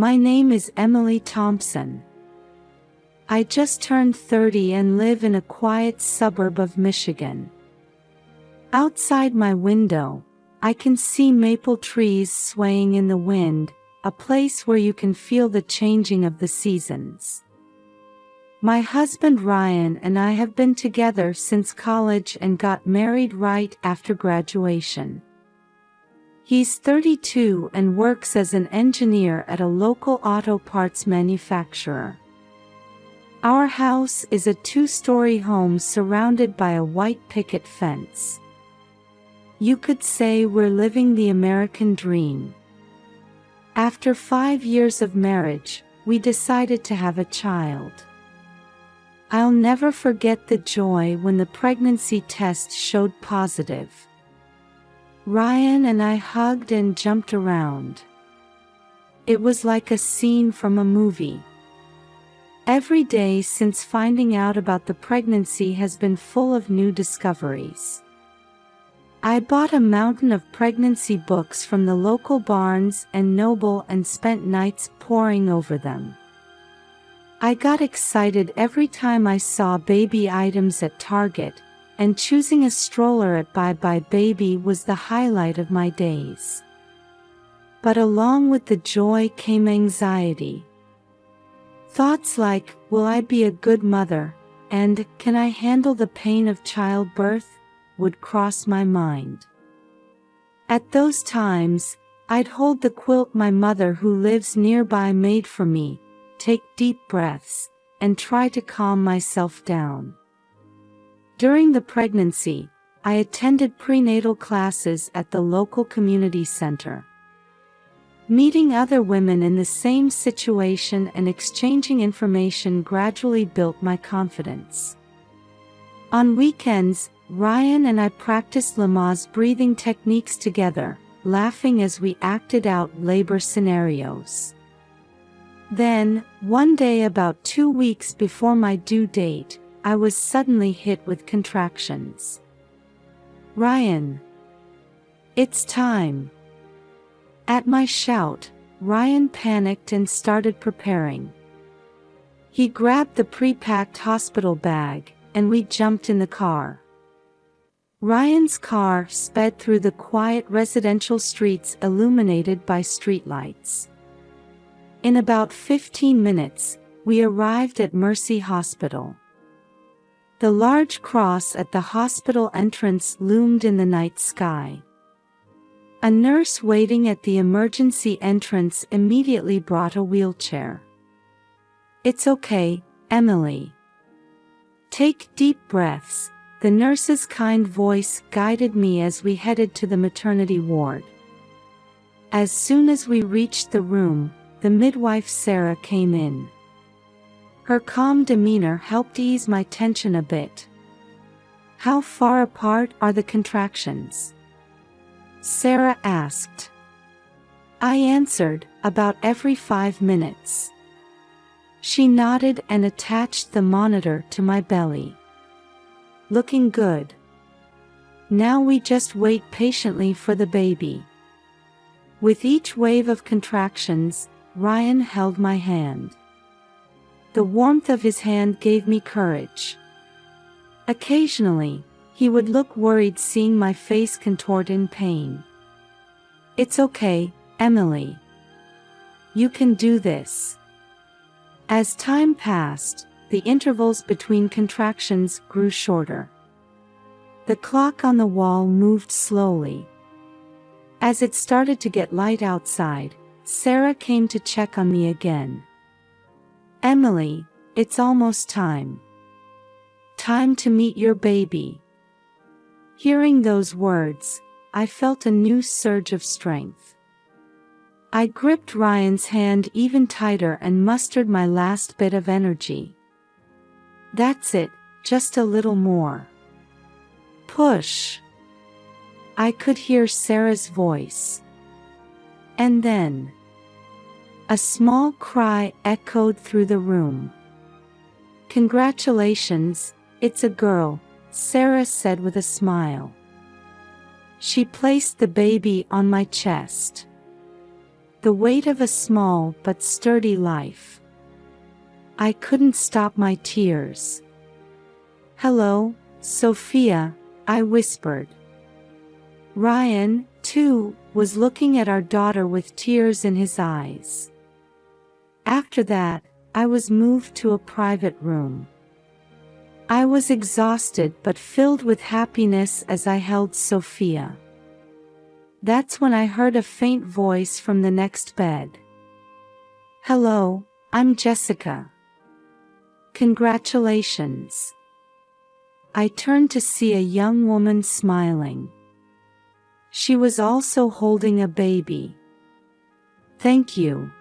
My name is Emily Thompson. I just turned 30 and live in a quiet suburb of Michigan. Outside my window, I can see maple trees swaying in the wind, a place where you can feel the changing of the seasons. My husband Ryan and I have been together since college and got married right after graduation. He's 32 and works as an engineer at a local auto parts manufacturer. Our house is a 2-story home surrounded by a white picket fence. You could say we're living the American dream. After 5 years of marriage, we decided to have a child. I'll never forget the joy when the pregnancy test showed positive. Ryan and I hugged and jumped around. It was like a scene from a movie. Every day since finding out about the pregnancy has been full of new discoveries. I bought a mountain of pregnancy books from the local Barnes and Noble and spent nights poring over them. I got excited every time I saw baby items at Target, and choosing a stroller at Bye Bye Baby was the highlight of my days. But along with the joy came anxiety. Thoughts like, will I be a good mother, and can I handle the pain of childbirth, would cross my mind. At those times, I'd hold the quilt my mother who lives nearby made for me, take deep breaths, and try to calm myself down. During the pregnancy, I attended prenatal classes at the local community center. Meeting other women in the same situation and exchanging information gradually built my confidence. On weekends, Ryan and I practiced Lamaze breathing techniques together, laughing as we acted out labor scenarios. Then, one day about 2 weeks before my due date, I was suddenly hit with contractions. Ryan! It's time! At my shout, Ryan panicked and started preparing. He grabbed the pre-packed hospital bag, and we jumped in the car. Ryan's car sped through the quiet residential streets illuminated by streetlights. In about 15 minutes, we arrived at Mercy Hospital. The large cross at the hospital entrance loomed in the night sky. A nurse waiting at the emergency entrance immediately brought a wheelchair. It's okay, Emily. Take deep breaths. The nurse's kind voice guided me as we headed to the maternity ward. As soon as we reached the room, the midwife Sarah came in. Her calm demeanor helped ease my tension a bit. How far apart are the contractions? Sarah asked. I answered, about every 5 minutes. She nodded and attached the monitor to my belly. Looking good. Now we just wait patiently for the baby. With each wave of contractions, Ryan held my hand. The warmth of his hand gave me courage. Occasionally, he would look worried seeing my face contort in pain. It's okay, Emily. You can do this. As time passed, the intervals between contractions grew shorter. The clock on the wall moved slowly. As it started to get light outside, Sarah came to check on me again. Emily, it's almost time. Time to meet your baby. Hearing those words, I felt a new surge of strength. I gripped Ryan's hand even tighter and mustered my last bit of energy. That's it, just a little more. Push. I could hear Sarah's voice. And then, a small cry echoed through the room. Congratulations, it's a girl, Sarah said with a smile. She placed the baby on my chest. the weight of a small but sturdy life. I couldn't stop my tears. "Hello, Sophia," I whispered. Ryan, too, was looking at our daughter with tears in his eyes. After that, I was moved to a private room. I was exhausted but filled with happiness as I held Sophia. That's when I heard a faint voice from the next bed. "Hello, I'm Jessica. Congratulations." I turned to see a young woman smiling. She was also holding a baby. "Thank you.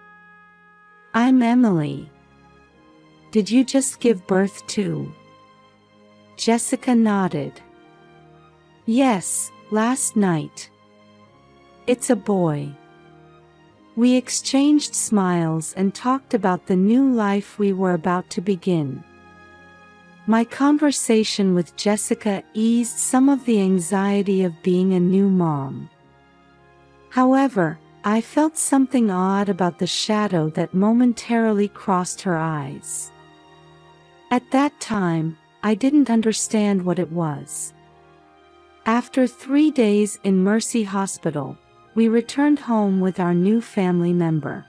I'm Emily. Did you just give birth too?" Jessica nodded. "Yes, last night. It's a boy." We exchanged smiles and talked about the new life we were about to begin. My conversation with Jessica eased some of the anxiety of being a new mom. However, I felt something odd about the shadow that momentarily crossed her eyes. At that time, I didn't understand what it was. After 3 days in Mercy Hospital, we returned home with our new family member.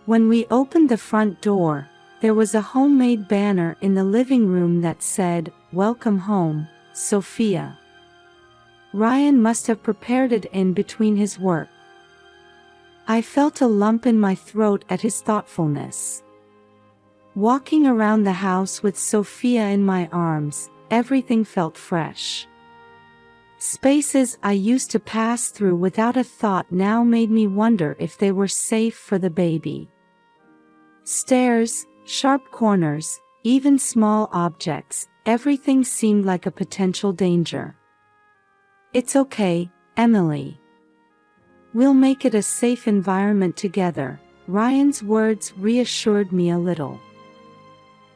When we opened the front door, there was a homemade banner in the living room that said, "Welcome home, Sophia." Ryan must have prepared it in between his work. I felt a lump in my throat at his thoughtfulness. Walking around the house with Sophia in my arms, everything felt fresh. Spaces I used to pass through without a thought now made me wonder if they were safe for the baby. Stairs, sharp corners, even small objects, everything seemed like a potential danger. "It's okay, Emily. We'll make it a safe environment together," Ryan's words reassured me a little.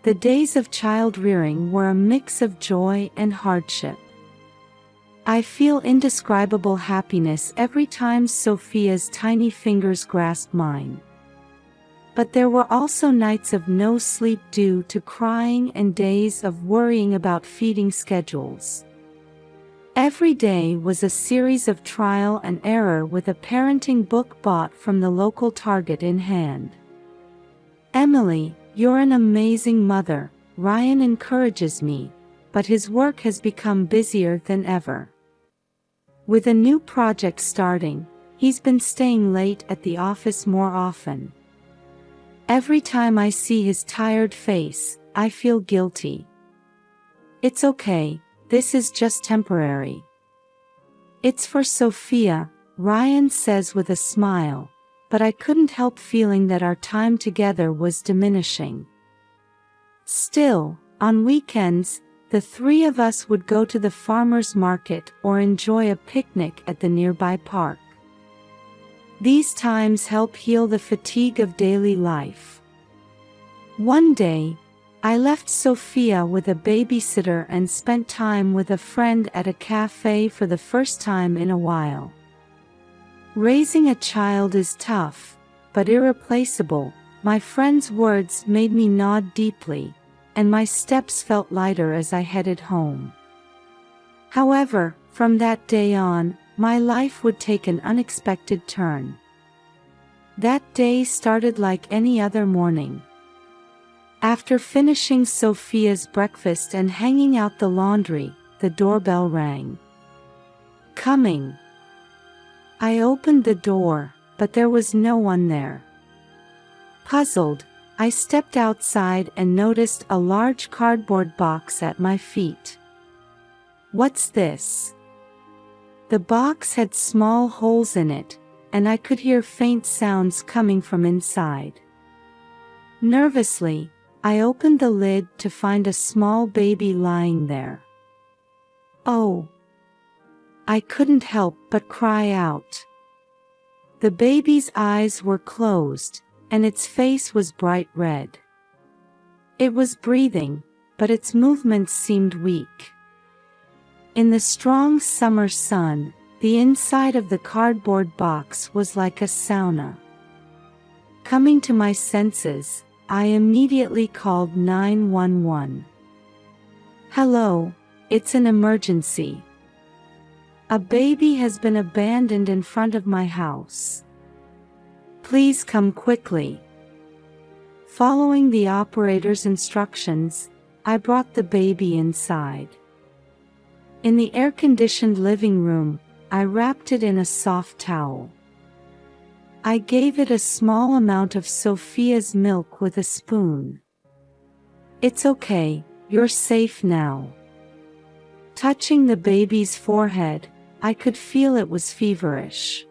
The days of child-rearing were a mix of joy and hardship. I feel indescribable happiness every time Sophia's tiny fingers grasp mine. But there were also nights of no sleep due to crying and days of worrying about feeding schedules. Every day was a series of trial and error with a parenting book bought from the local Target in hand. "Emily, you're an amazing mother," Ryan encourages me, but his work has become busier than ever. With a new project starting, he's been staying late at the office more often. Every time I see his tired face, I feel guilty. "It's okay, this is just temporary. It's for Sophia," Ryan says with a smile, but I couldn't help feeling that our time together was diminishing. Still, on weekends, the three of us would go to the farmer's market or enjoy a picnic at the nearby park. These times help heal the fatigue of daily life. One day, I left Sophia with a babysitter and spent time with a friend at a cafe for the first time in a while. Raising a child is tough, but irreplaceable. My friend's words made me nod deeply, and my steps felt lighter as I headed home. However, from that day on, my life would take an unexpected turn. That day started like any other morning. After finishing Sophia's breakfast and hanging out the laundry, the doorbell rang. "Coming." I opened the door, but there was no one there. Puzzled, I stepped outside and noticed a large cardboard box at my feet. "What's this?" The box had small holes in it, and I could hear faint sounds coming from inside. Nervously, I opened the lid to find a small baby lying there. "Oh!" I couldn't help but cry out. The baby's eyes were closed, and its face was bright red. It was breathing, but its movements seemed weak. In the strong summer sun, The inside of the cardboard box was like a sauna. Coming to my senses, I immediately called 911. "Hello, it's an emergency. A baby has been abandoned in front of my house. Please come quickly." Following the operator's instructions, I brought the baby inside. In the air-conditioned living room, I wrapped it in a soft towel. I gave it a small amount of Sophia's milk with a spoon. "It's okay, you're safe now." Touching the baby's forehead, I could feel it was feverish.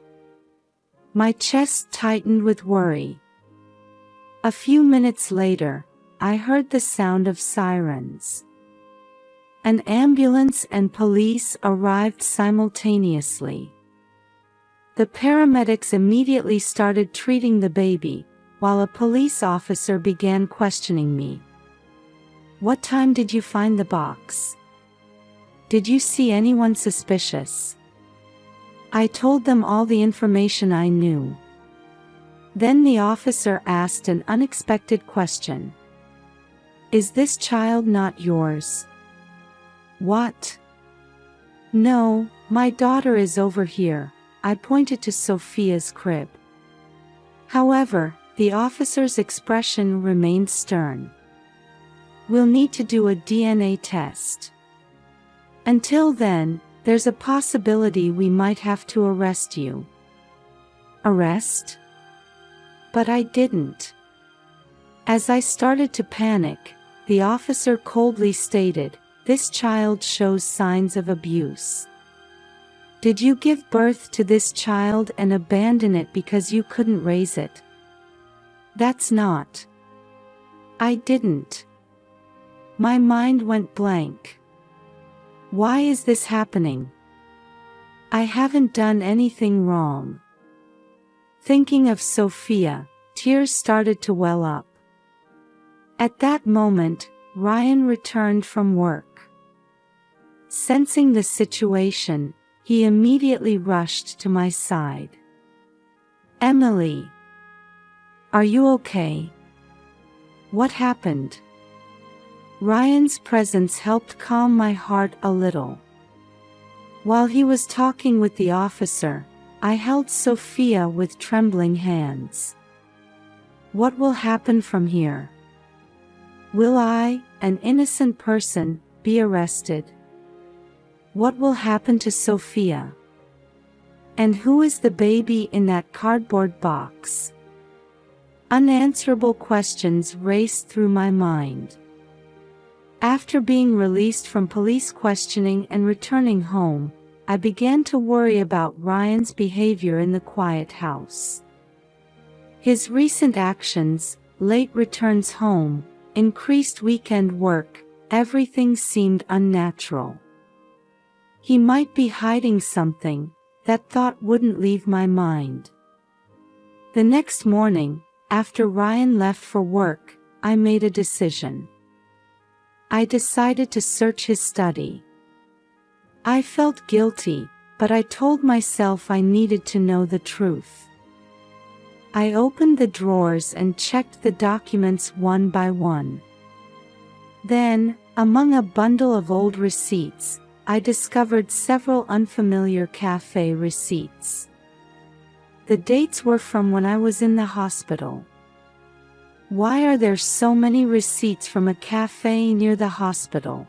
My chest tightened with worry. A few minutes later, I heard the sound of sirens. An ambulance and police arrived simultaneously. The paramedics immediately started treating the baby, while a police officer began questioning me. "What time did you find the box? Did you see anyone suspicious?" I told them all the information I knew. Then the officer asked an unexpected question. "Is this child not yours?" "What?" "No, my daughter is over here." I pointed to Sophia's crib. However, the officer's expression remained stern. "We'll need to do a DNA test. Until then, there's a possibility we might have to arrest you." "Arrest?" But I didn't. As I started to panic, the officer coldly stated, "This child shows signs of abuse. Did you give birth to this child and abandon it because you couldn't raise it?" "That's not." "I didn't." My mind went blank. Why is this happening? I haven't done anything wrong. Thinking of Sophia, tears started to well up. At that moment, Ryan returned from work. Sensing the situation, he immediately rushed to my side. "Emily, are you okay? What happened?" Ryan's presence helped calm my heart a little. While he was talking with the officer, I held Sophia with trembling hands. "What will happen from here? Will I, an innocent person, be arrested? What will happen to Sophia? And who is the baby in that cardboard box?" Unanswerable questions raced through my mind. After being released from police questioning and returning home, I began to worry about Ryan's behavior in the quiet house. His recent actions, late returns home, increased weekend work, everything seemed unnatural. He might be hiding something. That thought wouldn't leave my mind. The next morning, after Ryan left for work, I made a decision. I decided to search his study. I felt guilty, but I told myself I needed to know the truth. I opened the drawers and checked the documents one by one. Then, among a bundle of old receipts, I discovered several unfamiliar cafe receipts. The dates were from when I was in the hospital. Why are there so many receipts from a cafe near the hospital?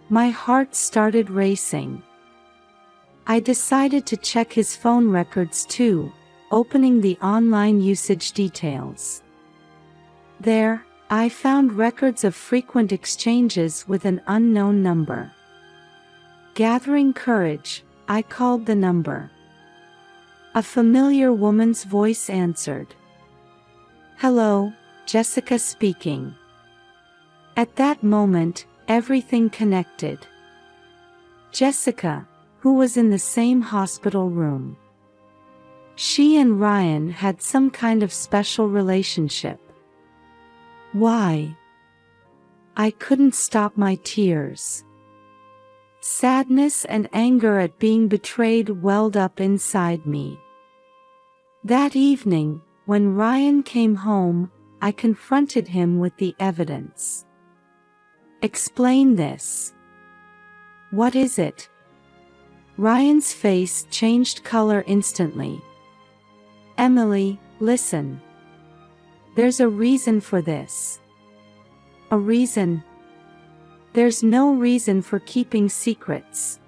My heart started racing. I decided to check his phone records too, opening the online usage details. There, I found records of frequent exchanges with an unknown number. Gathering courage, I called the number. A familiar woman's voice answered. "Hello, Jessica speaking." At that moment, everything connected. Jessica, who was in the same hospital room. She and Ryan had some kind of special relationship. Why? I couldn't stop my tears. Sadness and anger at being betrayed welled up inside me. That evening, when Ryan came home, I confronted him with the evidence. "Explain this. What is it?" Ryan's face changed color instantly. "Emily, listen. There's a reason for this." "A reason?" "There's no reason for keeping secrets."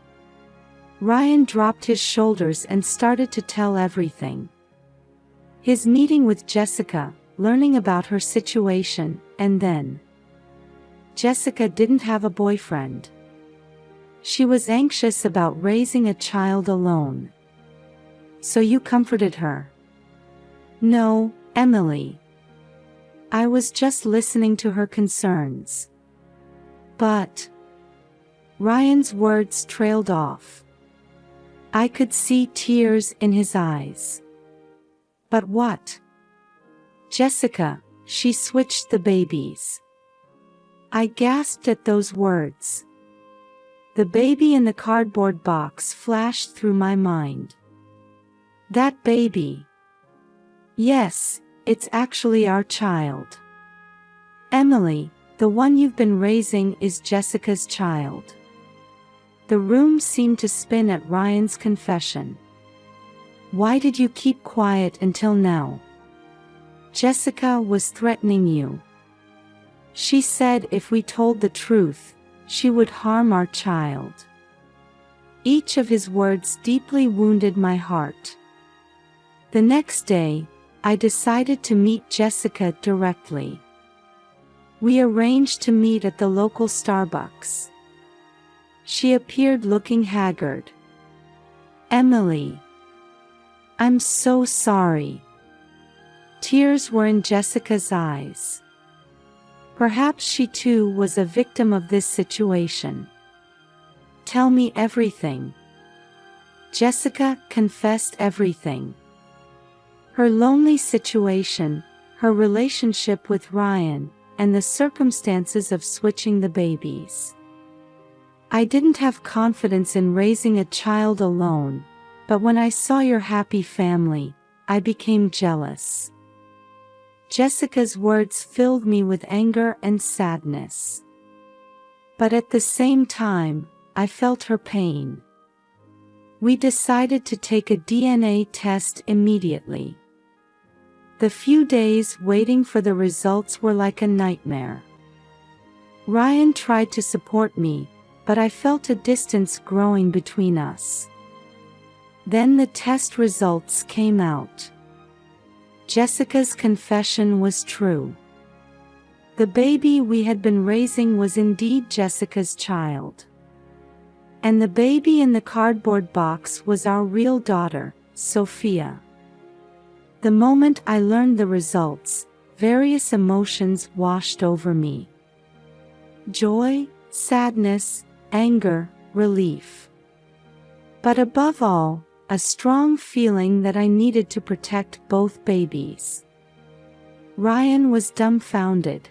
Ryan dropped his shoulders and started to tell everything. His meeting with Jessica, learning about her situation, and then Jessica didn't have a boyfriend. She was anxious about raising a child alone. "So you comforted her?" "No, Emily. I was just listening to her concerns." "But..." Ryan's words trailed off. I could see tears in his eyes. "But what?" "Jessica, she switched the babies." I gasped at those words. The baby in the cardboard box flashed through my mind. "That baby?" "Yes, it's actually our child. Emily, the one you've been raising is Jessica's child." The room seemed to spin at Ryan's confession. "Why did you keep quiet until now?" "Jessica was threatening you. She said if we told the truth, she would harm our child." Each of his words deeply wounded my heart. The next day, I decided to meet Jessica directly. We arranged to meet at the local Starbucks. She appeared looking haggard. "Emily, I'm so sorry." Tears were in Jessica's eyes. Perhaps she too was a victim of this situation. "Tell me everything." Jessica confessed everything. Her lonely situation, her relationship with Ryan, and the circumstances of switching the babies. "I didn't have confidence in raising a child alone, but when I saw your happy family, I became jealous." Jessica's words filled me with anger and sadness. But at the same time, I felt her pain. We decided to take a DNA test immediately. The few days waiting for the results were like a nightmare. Ryan tried to support me, but I felt a distance growing between us. Then the test results came out. Jessica's confession was true. The baby we had been raising was indeed Jessica's child. And the baby in the cardboard box was our real daughter, Sophia. The moment I learned the results, various emotions washed over me. Joy, sadness, anger, relief. But above all, a strong feeling that I needed to protect both babies. Ryan was dumbfounded.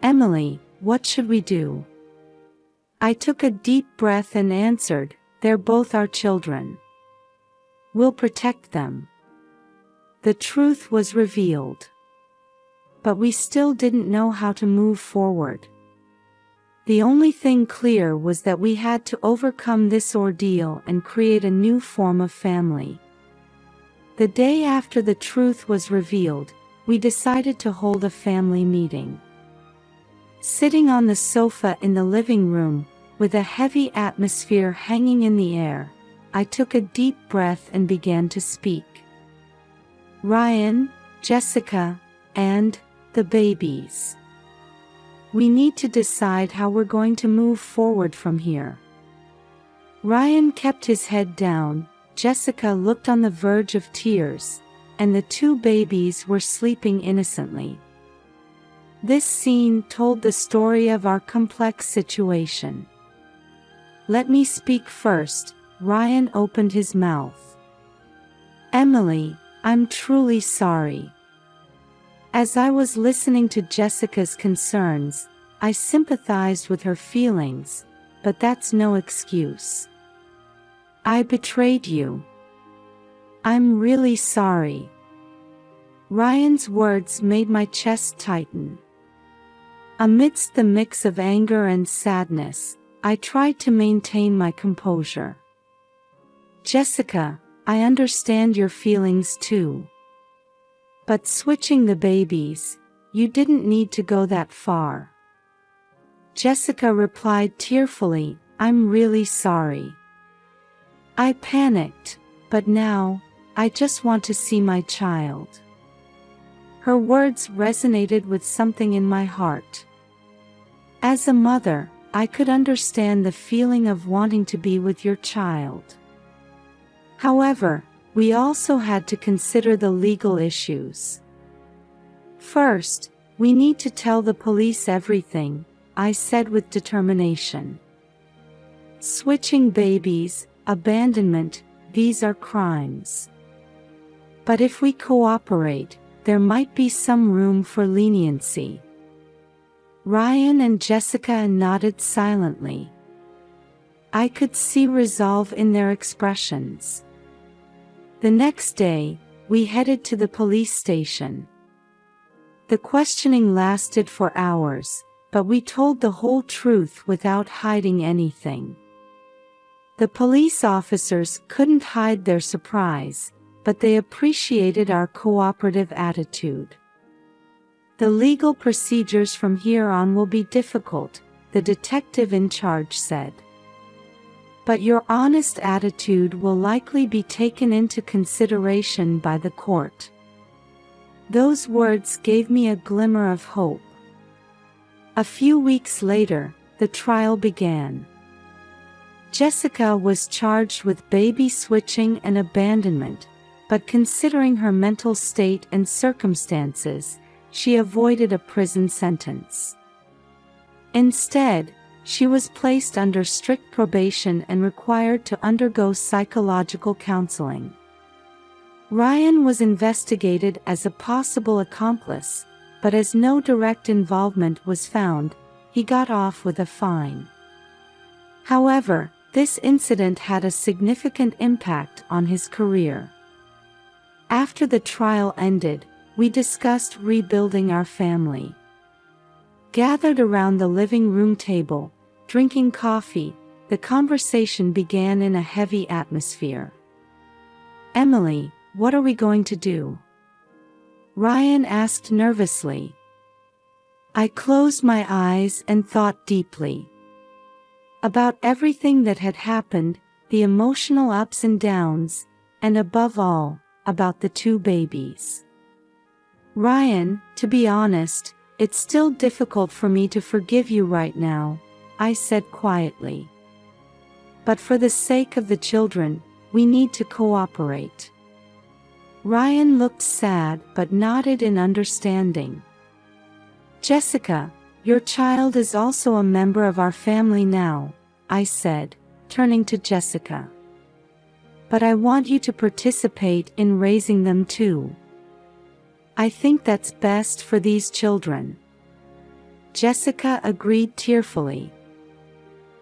"Emily, what should we do?" I took a deep breath and answered, "They're both our children. We'll protect them." The truth was revealed. But we still didn't know how to move forward. The only thing clear was that we had to overcome this ordeal and create a new form of family. The day after the truth was revealed, we decided to hold a family meeting. Sitting on the sofa in the living room, with a heavy atmosphere hanging in the air, I took a deep breath and began to speak. "Ryan, Jessica, and the babies. We need to decide how we're going to move forward from here." Ryan kept his head down, Jessica looked on the verge of tears, and the two babies were sleeping innocently. This scene told the story of our complex situation. "Let me speak first," Ryan opened his mouth. "Emily, I'm truly sorry." As I was listening to Jessica's concerns, I sympathized with her feelings, but that's no excuse. I betrayed you. I'm really sorry. Ryan's words made my chest tighten. Amidst the mix of anger and sadness, I tried to maintain my composure. Jessica, I understand your feelings too. But switching the babies, you didn't need to go that far. Jessica replied tearfully, I'm really sorry. I panicked, but now, I just want to see my child. Her words resonated with something in my heart. As a mother, I could understand the feeling of wanting to be with your child. However, we also had to consider the legal issues. First, we need to tell the police everything, I said with determination. Switching babies, abandonment, these are crimes. But if we cooperate, there might be some room for leniency. Ryan and Jessica nodded silently. I could see resolve in their expressions. The next day, we headed to the police station. The questioning lasted for hours, but we told the whole truth without hiding anything. The police officers couldn't hide their surprise, but they appreciated our cooperative attitude. The legal procedures from here on will be difficult, the detective in charge said. But your honest attitude will likely be taken into consideration by the court. Those words gave me a glimmer of hope. A few weeks later, the trial began. Jessica was charged with baby switching and abandonment, but considering her mental state and circumstances, she avoided a prison sentence. Instead, she was placed under strict probation and required to undergo psychological counseling. Ryan was investigated as a possible accomplice, but as no direct involvement was found, he got off with a fine. However, this incident had a significant impact on his career. After the trial ended, we discussed rebuilding our family. Gathered around the living room table, drinking coffee, the conversation began in a heavy atmosphere. Emily, what are we going to do? Ryan asked nervously. I closed my eyes and thought deeply. About everything that had happened, the emotional ups and downs, and above all, about the two babies. Ryan, to be honest, it's still difficult for me to forgive you right now, I said quietly. But for the sake of the children, we need to cooperate. Ryan looked sad but nodded in understanding. Jessica, your child is also a member of our family now, I said, turning to Jessica. But I want you to participate in raising them too. I think that's best for these children. Jessica agreed tearfully.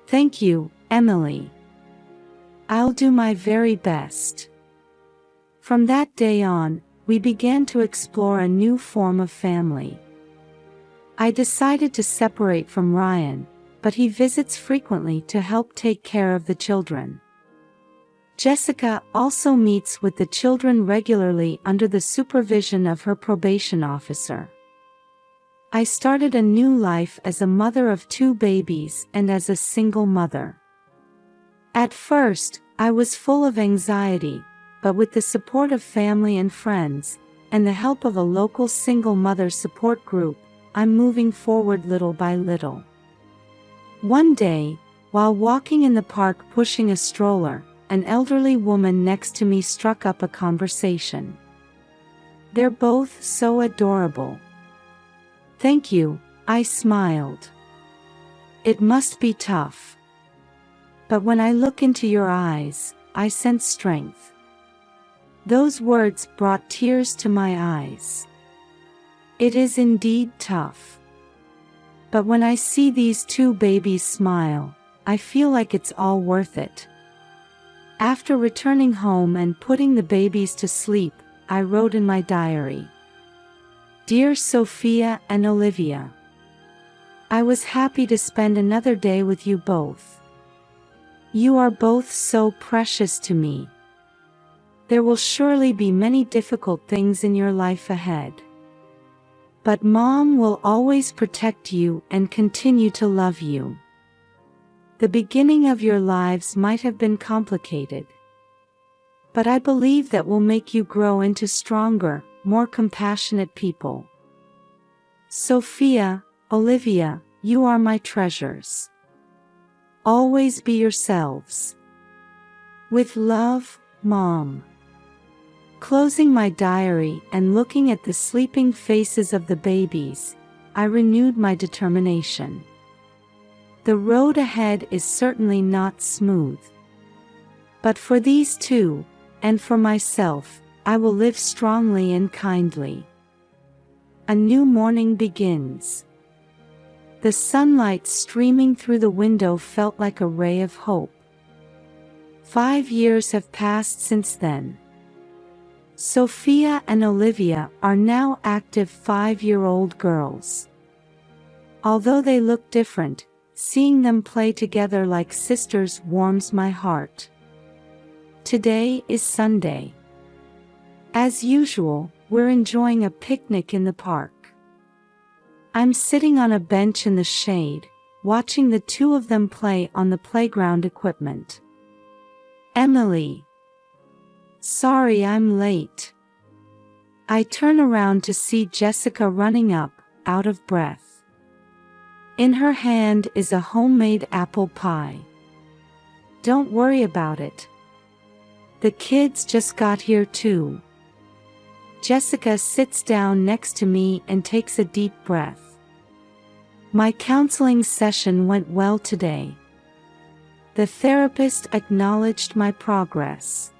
Thank you, Emily. I'll do my very best. From that day on, we began to explore a new form of family. I decided to separate from Ryan, but he visits frequently to help take care of the children. Jessica also meets with the children regularly under the supervision of her probation officer. I started a new life as a mother of two babies and as a single mother. At first, I was full of anxiety, but with the support of family and friends, and the help of a local single mother support group, I'm moving forward little by little. One day, while walking in the park pushing a stroller, an elderly woman next to me struck up a conversation. They're both so adorable. Thank you, I smiled. It must be tough. But when I look into your eyes, I sense strength. Those words brought tears to my eyes. It is indeed tough. But when I see these two babies smile, I feel like it's all worth it. After returning home and putting the babies to sleep, I wrote in my diary. Dear Sophia and Olivia, I was happy to spend another day with you both. You are both so precious to me. There will surely be many difficult things in your life ahead. But Mom will always protect you and continue to love you. The beginning of your lives might have been complicated, but I believe that will make you grow into stronger, more compassionate people. Sophia, Olivia, you are my treasures. Always be yourselves. With love, Mom. Closing my diary and looking at the sleeping faces of the babies, I renewed my determination. The road ahead is certainly not smooth. But for these two, and for myself, I will live strongly and kindly. A new morning begins. The sunlight streaming through the window felt like a ray of hope. 5 years have passed since then. Sophia and Olivia are now active 5-year-old girls. Although they look different, seeing them play together like sisters warms my heart. Today is Sunday. As usual, we're enjoying a picnic in the park. I'm sitting on a bench in the shade, watching the two of them play on the playground equipment. Emily. Sorry I'm late. I turn around to see Jessica running up, out of breath. In her hand is a homemade apple pie. Don't worry about it. The kids just got here too. Jessica sits down next to me and takes a deep breath. My counseling session went well today. The therapist acknowledged my progress.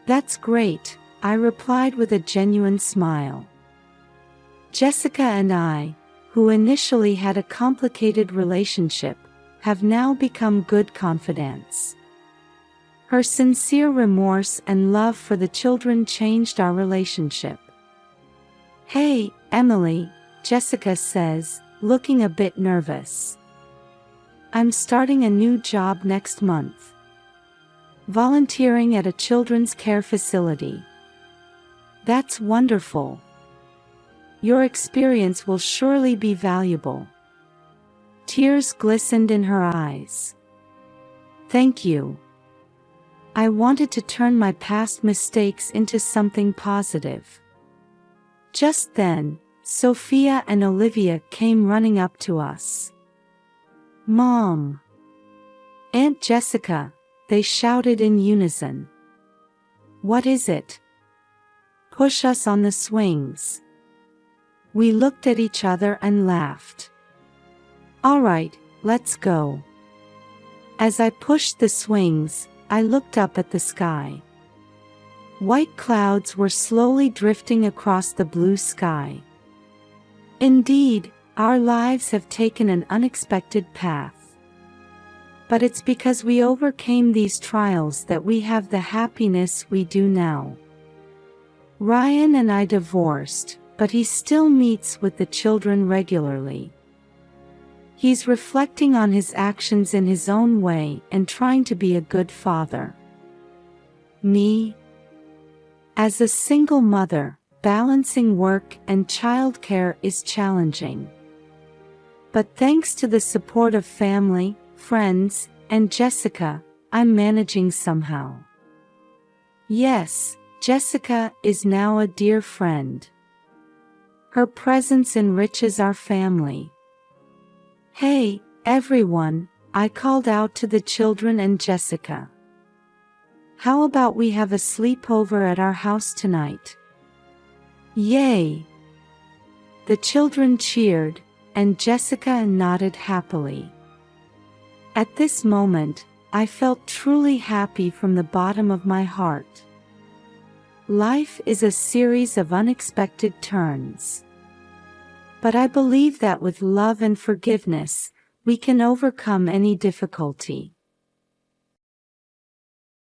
That's great, I replied with a genuine smile. Jessica and I, who initially had a complicated relationship, have now become good confidants. Her sincere remorse and love for the children changed our relationship. Hey, Emily, Jessica says, looking a bit nervous. I'm starting a new job next month. Volunteering at a children's care facility. That's wonderful. Your experience will surely be valuable. Tears glistened in her eyes. Thank you. I wanted to turn my past mistakes into something positive. Just then, Sophia and Olivia came running up to us. Mom! Aunt Jessica, they shouted in unison. What is it? Push us on the swings. We looked at each other and laughed. All right, let's go. As I pushed the swings, I looked up at the sky. White clouds were slowly drifting across the blue sky. Indeed, our lives have taken an unexpected path. But it's because we overcame these trials that we have the happiness we do now. Ryan and I divorced, but he still meets with the children regularly. He's reflecting on his actions in his own way and trying to be a good father. Me? As a single mother, balancing work and childcare is challenging. But thanks to the support of family, friends, and Jessica, I'm managing somehow. Yes, Jessica is now a dear friend. Her presence enriches our family. Hey, everyone, I called out to the children and Jessica. How about we have a sleepover at our house tonight? Yay! The children cheered, and Jessica nodded happily. At this moment, I felt truly happy from the bottom of my heart. Life is a series of unexpected turns. But I believe that with love and forgiveness, We can overcome any difficulty.